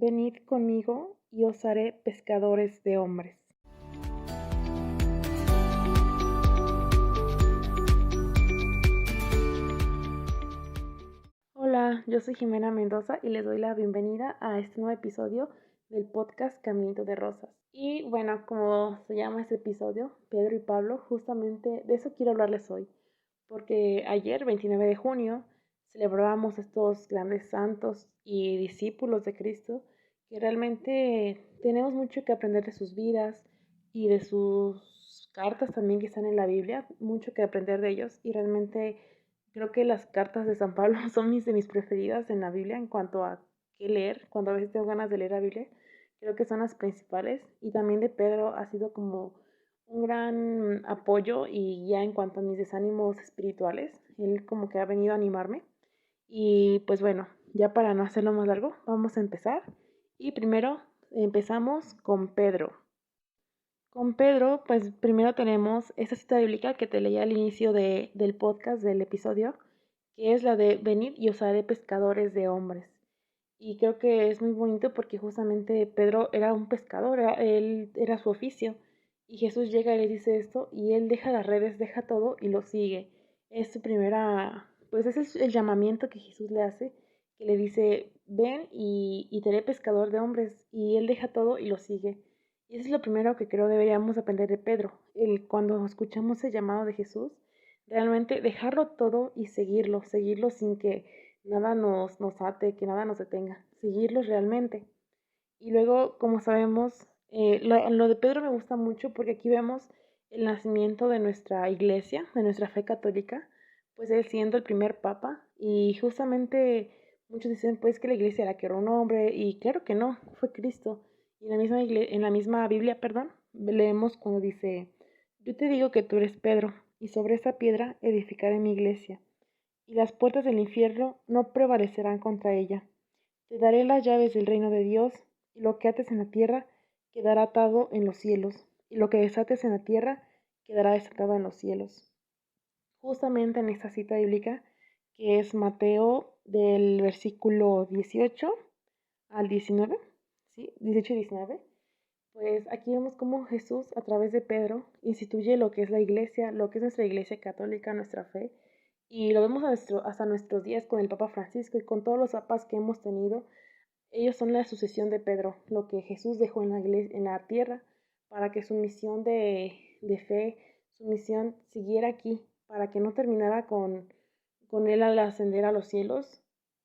Venid conmigo y os haré pescadores de hombres. Hola, yo soy Jimena Mendoza y les doy la bienvenida a este nuevo episodio del podcast Caminito de Rosas. Y bueno, como se llama este episodio, Pedro y Pablo, justamente de eso quiero hablarles hoy, porque ayer, 29 de junio, celebrábamos estos grandes santos y discípulos de Cristo que realmente tenemos mucho que aprender de sus vidas y de sus cartas también que están en la Biblia, mucho que aprender de ellos y realmente creo que las cartas de San Pablo son de mis preferidas en la Biblia en cuanto a qué leer, cuando a veces tengo ganas de leer la Biblia, creo que son las principales y también de Pedro ha sido como un gran apoyo y ya en cuanto a mis desánimos espirituales, él como que ha venido a animarme. Y pues bueno, ya para no hacerlo más largo, vamos a empezar. Y primero empezamos con Pedro. Con Pedro, pues primero tenemos esa cita bíblica que te leí al inicio del podcast, del episodio, que es la de venid y os haré pescadores de hombres. Y creo que es muy bonito porque justamente Pedro era un pescador, él era su oficio. Y Jesús llega y le dice esto y él deja las redes, deja todo y lo sigue. Es su primera, pues ese es el llamamiento que Jesús le hace, que le dice, ven y te haré pescador de hombres. Y él deja todo y lo sigue. Y eso es lo primero que creo deberíamos aprender de Pedro. Cuando escuchamos el llamado de Jesús, realmente dejarlo todo y seguirlo, seguirlo sin que nada nos ate, que nada nos detenga, seguirlos realmente. Y luego, como sabemos, lo de Pedro me gusta mucho porque aquí vemos el nacimiento de nuestra iglesia, de nuestra fe católica, pues él siendo el primer papa y justamente muchos dicen pues que la iglesia la creó un hombre y claro que no, fue Cristo. Y en la misma Biblia, perdón, leemos cuando dice, yo te digo que tú eres Pedro y sobre esa piedra edificaré mi iglesia y las puertas del infierno no prevalecerán contra ella. Te daré las llaves del reino de Dios, y lo que ates en la tierra quedará atado en los cielos, y lo que desates en la tierra quedará desatado en los cielos. Justamente en esta cita bíblica, que es Mateo del versículo 18 al 19, ¿sí? 18 y 19, pues aquí vemos cómo Jesús a través de Pedro instituye lo que es la iglesia, lo que es nuestra iglesia católica, nuestra fe, y lo vemos hasta nuestros días con el Papa Francisco y con todos los papas que hemos tenido. Ellos son la sucesión de Pedro, lo que Jesús dejó en la, iglesia, en la tierra para que su misión de fe, su misión siguiera aquí, para que no terminara con él al ascender a los cielos,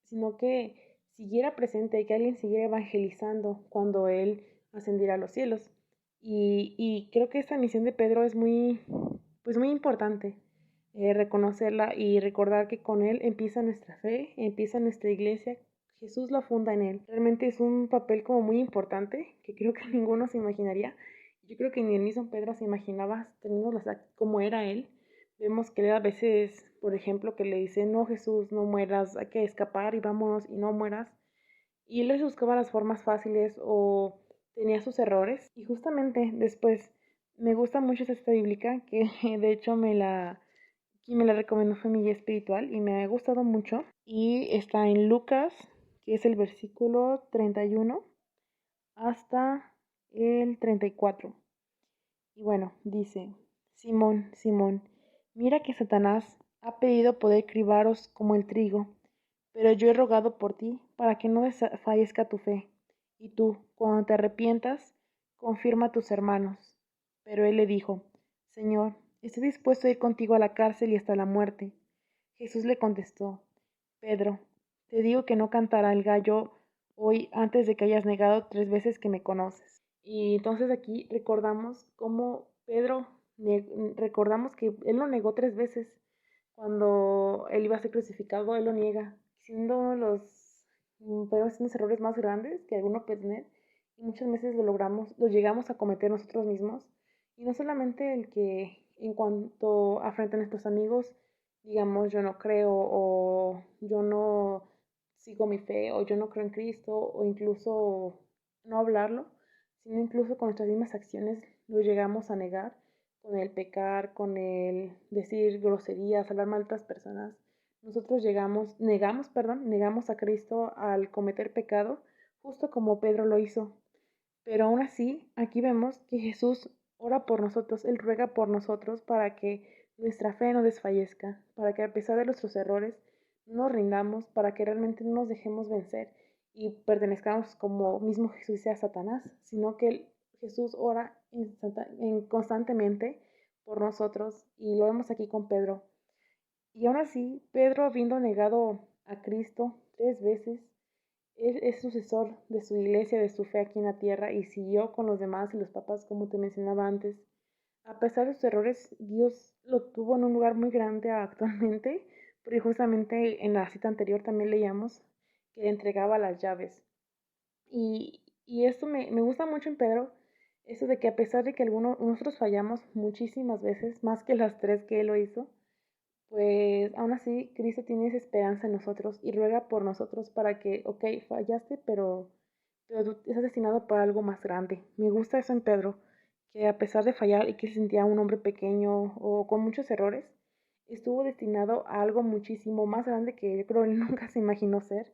sino que siguiera presente y que alguien siguiera evangelizando cuando él ascendiera a los cielos. Y creo que esta misión de Pedro es muy, pues muy importante, reconocerla y recordar que con él empieza nuestra fe, empieza nuestra iglesia. Jesús lo funda en él. Realmente es un papel como muy importante que creo que ninguno se imaginaría. Yo creo que ni el mismo Pedro se imaginaba teniendo como era él. Vemos que él a veces, por ejemplo, que le dice, no Jesús, no mueras, hay que escapar y vámonos y no mueras. Y él les buscaba las formas fáciles o tenía sus errores. Y justamente después me gusta mucho esta bíblica que de hecho quien me la recomendó fue mi guía espiritual y me ha gustado mucho. Y está en Lucas, que es el versículo 31 hasta el 34. Y bueno, dice, Simón, Simón, mira que Satanás ha pedido poder cribaros como el trigo, pero yo he rogado por ti para que no desfallezca tu fe. Y tú, cuando te arrepientas, confirma a tus hermanos. Pero él le dijo, Señor, estoy dispuesto a ir contigo a la cárcel y hasta la muerte. Jesús le contestó, Pedro, te digo que no cantará el gallo hoy antes de que hayas negado 3 veces que me conoces. Y entonces aquí recordamos cómo Pedro, recordamos que él lo negó 3 veces. Cuando él iba a ser crucificado, él lo niega, siendo podemos decir, los errores más grandes que alguno puede tener. Y muchas veces lo llegamos a cometer nosotros mismos. Y no solamente el que en cuanto a frente a nuestros amigos, digamos, yo no creo o yo no sigo mi fe o yo no creo en Cristo o incluso no hablarlo, sino incluso con nuestras mismas acciones lo llegamos a negar, con el pecar, con el decir groserías, hablar mal de otras personas. Nosotros negamos a Cristo al cometer pecado justo como Pedro lo hizo. Pero aún así, aquí vemos que Jesús ora por nosotros, Él ruega por nosotros para que nuestra fe no desfallezca, para que a pesar de nuestros errores no nos rindamos, para que realmente no nos dejemos vencer y pertenezcamos como mismo Jesús dice a Satanás, sino que Jesús ora constantemente por nosotros y lo vemos aquí con Pedro. Y aún así, Pedro, habiendo negado a Cristo 3 veces, él es sucesor de su iglesia, de su fe aquí en la tierra y siguió con los demás y los papás, como te mencionaba antes. A pesar de sus errores, Dios lo tuvo en un lugar muy grande actualmente, porque justamente en la cita anterior también leíamos que le entregaba las llaves. Y esto me gusta mucho en Pedro, eso de que a pesar de que nosotros fallamos muchísimas veces, más que las 3 que él lo hizo, pues aún así Cristo tiene esa esperanza en nosotros y ruega por nosotros para que, ok, fallaste, pero tú estás destinado para algo más grande. Me gusta eso en Pedro, que a pesar de fallar y que se sentía un hombre pequeño o con muchos errores, estuvo destinado a algo muchísimo más grande que yo creo él nunca se imaginó ser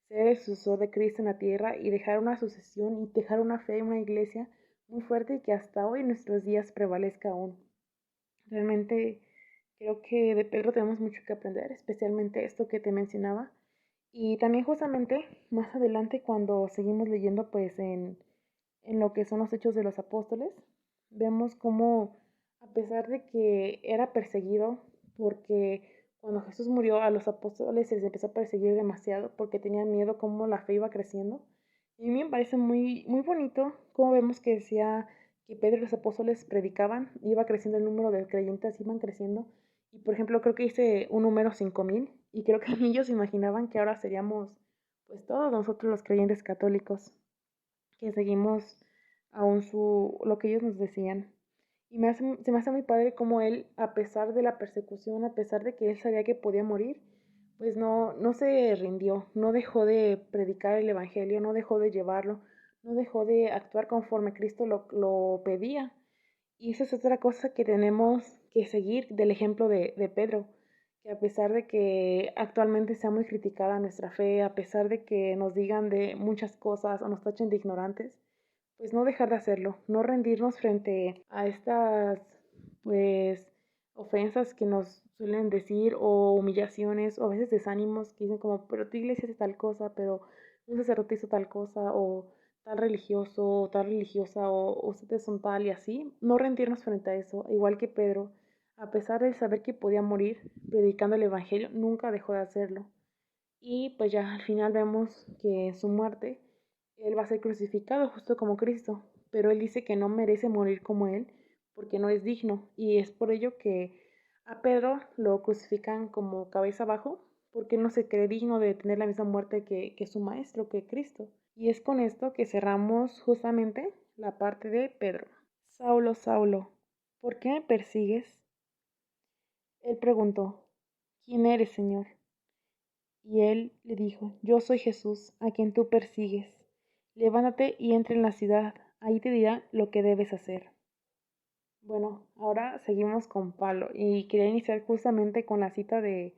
el sucesor de Cristo en la tierra y dejar una sucesión y dejar una fe, una iglesia muy fuerte y que hasta hoy en nuestros días prevalezca aún. Realmente creo que de Pedro tenemos mucho que aprender, especialmente esto que te mencionaba. Y también justamente más adelante cuando seguimos leyendo pues en lo que son los hechos de los apóstoles, vemos cómo a pesar de que era perseguido, porque cuando Jesús murió a los apóstoles se les empezó a perseguir demasiado porque tenían miedo cómo la fe iba creciendo. Y a mí me parece muy, muy bonito cómo vemos que decía que Pedro y los apóstoles predicaban, iba creciendo el número de creyentes, iban creciendo. Y por ejemplo, creo que hice un número 5000 y creo que ellos imaginaban que ahora seríamos pues todos nosotros los creyentes católicos que seguimos aún lo que ellos nos decían. Y se me hace muy padre como él, a pesar de la persecución, a pesar de que él sabía que podía morir, pues no se rindió, no dejó de predicar el Evangelio, no dejó de llevarlo, no dejó de actuar conforme Cristo lo pedía. Y esa es otra cosa que tenemos que seguir del ejemplo de Pedro, que a pesar de que actualmente sea muy criticada nuestra fe, a pesar de que nos digan de muchas cosas o nos tachen de ignorantes, pues no dejar de hacerlo, no rendirnos frente a estas, pues, ofensas que nos suelen decir o humillaciones o a veces desánimos que dicen como, pero tu iglesia hace tal cosa, pero un sacerdote hizo tal cosa o tal religioso o tal religiosa o ustedes son tal y así, no rendirnos frente a eso, igual que Pedro, a pesar de saber que podía morir predicando el Evangelio, nunca dejó de hacerlo. Y pues ya al final vemos que en su muerte él va a ser crucificado justo como Cristo, pero él dice que no merece morir como él porque no es digno y es por ello que a Pedro lo crucifican como cabeza abajo porque él no se cree digno de tener la misma muerte que su maestro, que Cristo. Y es con esto que cerramos justamente la parte de Pedro. Saulo, Saulo, ¿por qué me persigues? Él preguntó, ¿quién eres, Señor? Y él le dijo, yo soy Jesús, a quien tú persigues. Levántate y entra en la ciudad, ahí te dirá lo que debes hacer. Bueno, ahora seguimos con Pablo y quería iniciar justamente con la cita de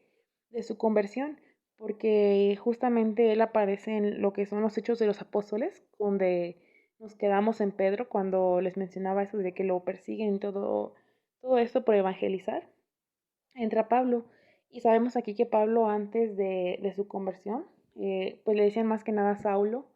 su conversión, porque justamente él aparece en lo que son los Hechos de los Apóstoles, donde nos quedamos en Pedro cuando les mencionaba eso de que lo persiguen y todo esto por evangelizar. Entra Pablo y sabemos aquí que Pablo antes de su conversión, pues le decían más que nada Saulo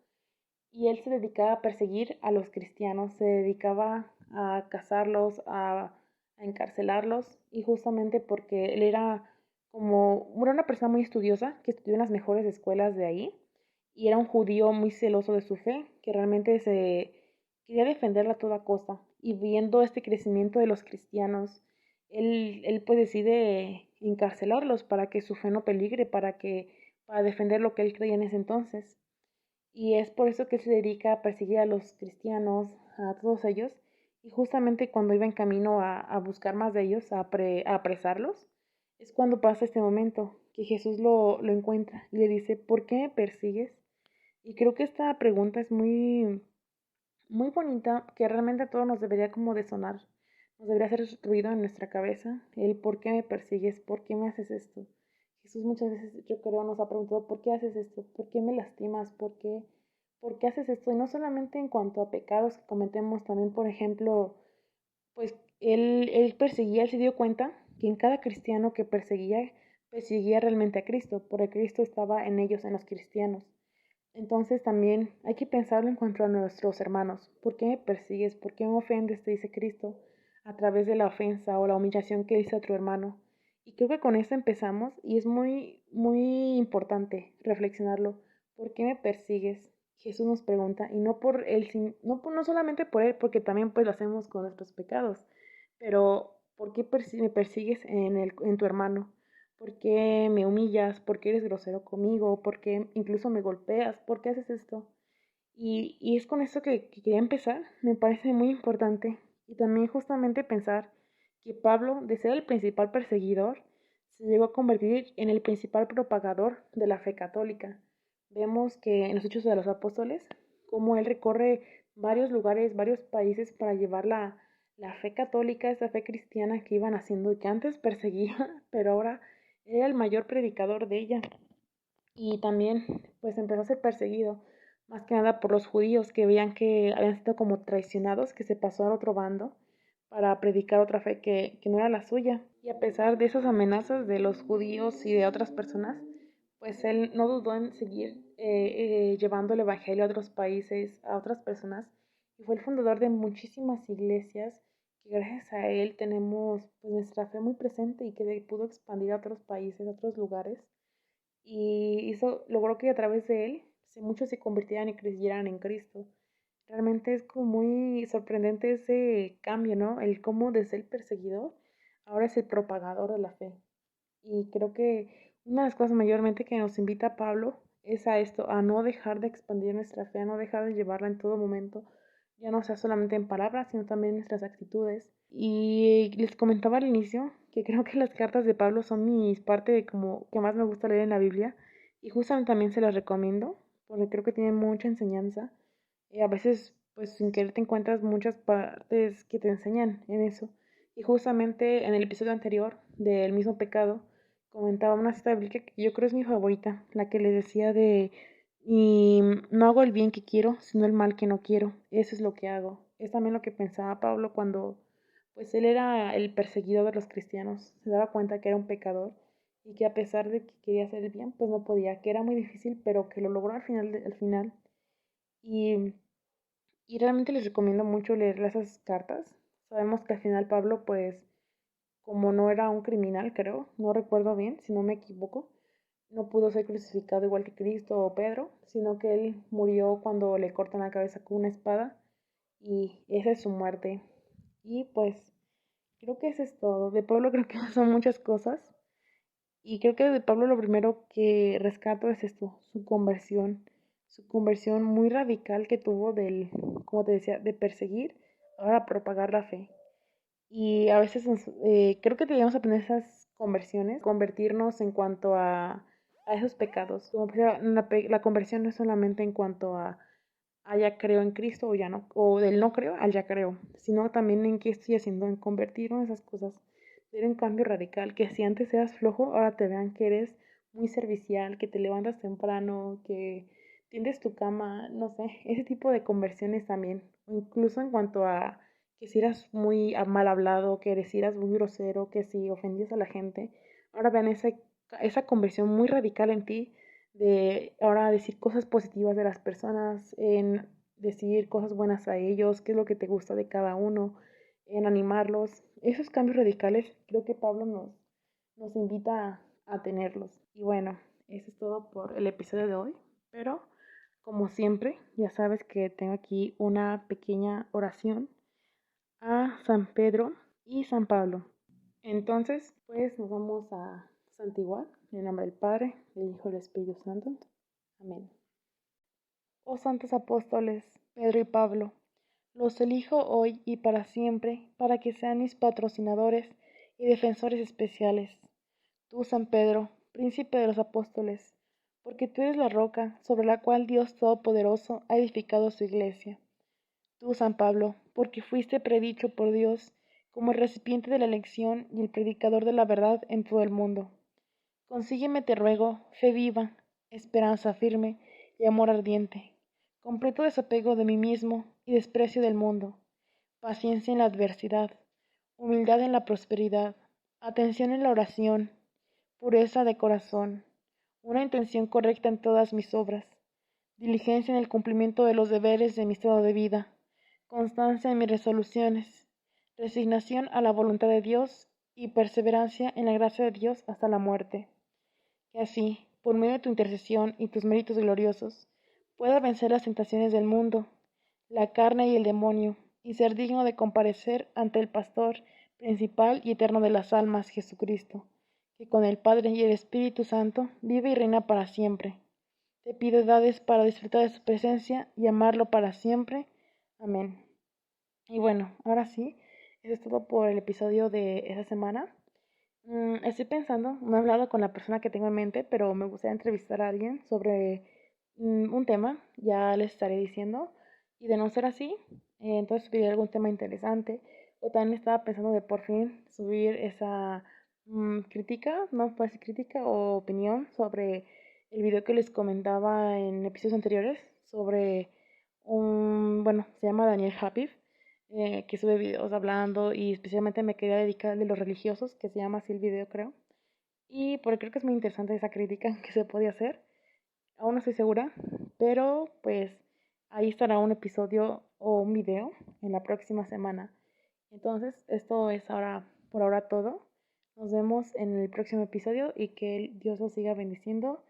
y él se dedicaba a perseguir a los cristianos, se dedicaba a cazarlos, a encarcelarlos y justamente porque él era una persona muy estudiosa que estudió en las mejores escuelas de ahí y era un judío muy celoso de su fe que realmente se quería defenderla a toda costa y viendo este crecimiento de los cristianos él pues decide encarcelarlos para que su fe no peligre, para defender lo que él creía en ese entonces. Y es por eso que se dedica a perseguir a los cristianos, a todos ellos. Y justamente cuando iba en camino a buscar más de ellos, a apresarlos, es cuando pasa este momento, que Jesús lo encuentra y le dice, ¿por qué me persigues? Y creo que esta pregunta es muy, muy bonita, que realmente a todos nos debería como de sonar, nos debería hacer ruido en nuestra cabeza, el por qué me persigues, por qué me haces esto. Jesús muchas veces yo creo nos ha preguntado, ¿por qué haces esto? ¿Por qué me lastimas? ¿Por qué? ¿por qué haces esto? Y no solamente en cuanto a pecados que cometemos, también, por ejemplo, pues él perseguía, él se dio cuenta que en cada cristiano que perseguía, perseguía realmente a Cristo, porque Cristo estaba en ellos, en los cristianos. Entonces también hay que pensarlo en cuanto a nuestros hermanos. ¿Por qué me persigues? ¿Por qué me ofendes? Te dice Cristo a través de la ofensa o la humillación que hizo a tu hermano. Y creo que con esto empezamos y es muy importante reflexionarlo. ¿Por qué me persigues? Jesús nos pregunta y no por él, no solamente por él, porque también pues lo hacemos con nuestros pecados, pero ¿por qué me persigues en tu hermano? ¿Por qué me humillas? ¿Por qué eres grosero conmigo? ¿Por qué incluso me golpeas? ¿Por qué haces esto? Y es con esto que quería empezar. Me parece muy importante. Y también justamente pensar que Pablo, de ser el principal perseguidor, se llegó a convertir en el principal propagador de la fe católica. Vemos que en los Hechos de los Apóstoles, cómo él recorre varios lugares, varios países para llevar la fe católica, esa fe cristiana que iban haciendo y que antes perseguía, pero ahora era el mayor predicador de ella. Y también pues empezó a ser perseguido, más que nada por los judíos que veían que habían sido como traicionados, que se pasó al otro bando para predicar otra fe que no era la suya. Y a pesar de esas amenazas de los judíos y de otras personas, pues él no dudó en seguir llevando el evangelio a otros países, a otras personas, y fue el fundador de muchísimas iglesias que gracias a él tenemos pues, nuestra fe muy presente y que pudo expandir a otros países, a otros lugares y logró que a través de él muchos se convirtieran y creyeran en Cristo. Realmente es como muy sorprendente ese cambio, ¿no? El cómo de ser el perseguidor ahora es el propagador de la fe. Y creo que una de las cosas mayormente que nos invita Pablo es a esto, a no dejar de expandir nuestra fe, a no dejar de llevarla en todo momento, ya no sea solamente en palabras, sino también en nuestras actitudes. Y les comentaba al inicio que creo que las cartas de Pablo son mi parte como que más me gusta leer en la Biblia y justamente también se las recomiendo porque creo que tienen mucha enseñanza. A veces pues sin querer te encuentras muchas partes que te enseñan en eso. Y justamente en el episodio anterior del mismo pecado comentaba una cita bíblica que yo creo es mi favorita, la que le decía de y no hago el bien que quiero, sino el mal que no quiero. Eso es lo que hago. Es también lo que pensaba Pablo cuando pues él era el perseguidor de los cristianos. Se daba cuenta que era un pecador y que a pesar de que quería hacer el bien, pues no podía, que era muy difícil, pero que lo logró al final. Y, y realmente les recomiendo mucho leer esas cartas. Sabemos que al final Pablo, pues, como no era un criminal, creo, no recuerdo bien, si no me equivoco, no pudo ser crucificado igual que Cristo o Pedro, sino que él murió cuando le cortan la cabeza con una espada y esa es su muerte. Y pues creo que eso es todo. De Pablo creo que son muchas cosas y creo que de Pablo lo primero que rescato es esto, su conversión muy radical que tuvo del, como te decía, de perseguir, ahora propagar la fe. Y a veces creo que deberíamos aprender esas conversiones, convertirnos en cuanto a esos pecados. Como pues, la conversión no es solamente en cuanto a ya creo en Cristo o ya no, o del no creo al ya creo, sino también en qué estoy haciendo, en convertirnos en esas cosas, tener un cambio radical, que si antes eras flojo, ahora te vean que eres muy servicial, que te levantas temprano, que tiendes tu cama, no sé, ese tipo de conversiones también, o incluso en cuanto a que si eras muy mal hablado, que si eras muy grosero, que si ofendías a la gente, ahora vean esa conversión muy radical en ti de ahora decir cosas positivas de las personas, en decir cosas buenas a ellos, qué es lo que te gusta de cada uno, en animarlos. Esos cambios radicales creo que Pablo nos invita a tenerlos. Y bueno, eso es todo por el episodio de hoy, pero como siempre, ya sabes que tengo aquí una pequeña oración a San Pedro y San Pablo. Entonces, pues nos vamos a santiguar en el nombre del Padre, del Hijo y del Espíritu Santo. Amén. Oh santos apóstoles, Pedro y Pablo, los elijo hoy y para siempre para que sean mis patrocinadores y defensores especiales. Tú, San Pedro, príncipe de los apóstoles, porque tú eres la roca sobre la cual Dios Todopoderoso ha edificado su iglesia. Tú, San Pablo, porque fuiste predicho por Dios como el recipiente de la elección y el predicador de la verdad en todo el mundo. Consígueme, te ruego, fe viva, esperanza firme y amor ardiente, completo desapego de mí mismo y desprecio del mundo, paciencia en la adversidad, humildad en la prosperidad, atención en la oración, pureza de corazón, una intención correcta en todas mis obras, diligencia en el cumplimiento de los deberes de mi estado de vida, constancia en mis resoluciones, resignación a la voluntad de Dios y perseverancia en la gracia de Dios hasta la muerte. Que así, por medio de tu intercesión y tus méritos gloriosos, pueda vencer las tentaciones del mundo, la carne y el demonio, y ser digno de comparecer ante el Pastor principal y eterno de las almas, Jesucristo, que con el Padre y el Espíritu Santo vive y reina para siempre. Te pido edades para disfrutar de su presencia y amarlo para siempre. Amén. Y bueno, ahora sí, eso es todo por el episodio de esta semana. Estoy pensando, no he hablado con la persona que tengo en mente, pero me gustaría entrevistar a alguien sobre un tema, ya les estaré diciendo. Y de no ser así, entonces subiré algún tema interesante. O también estaba pensando de por fin subir esa crítica, no puede ser crítica o opinión sobre el video que les comentaba en episodios anteriores sobre bueno, se llama Daniel Javif, que sube videos hablando y especialmente me quería dedicar al de los religiosos, que se llama así el video creo. Y porque creo que es muy interesante esa crítica que se puede hacer. Aún no estoy segura, pero pues ahí estará un episodio o un video en la próxima semana. Entonces, esto es ahora por ahora todo. Nos vemos en el próximo episodio y que Dios los siga bendiciendo.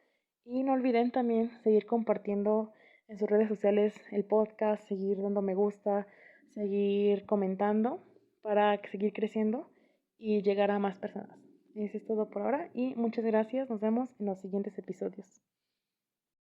Y no olviden también seguir compartiendo en sus redes sociales el podcast, seguir dando me gusta, seguir comentando para seguir creciendo y llegar a más personas. Eso es todo por ahora y muchas gracias. Nos vemos en los siguientes episodios.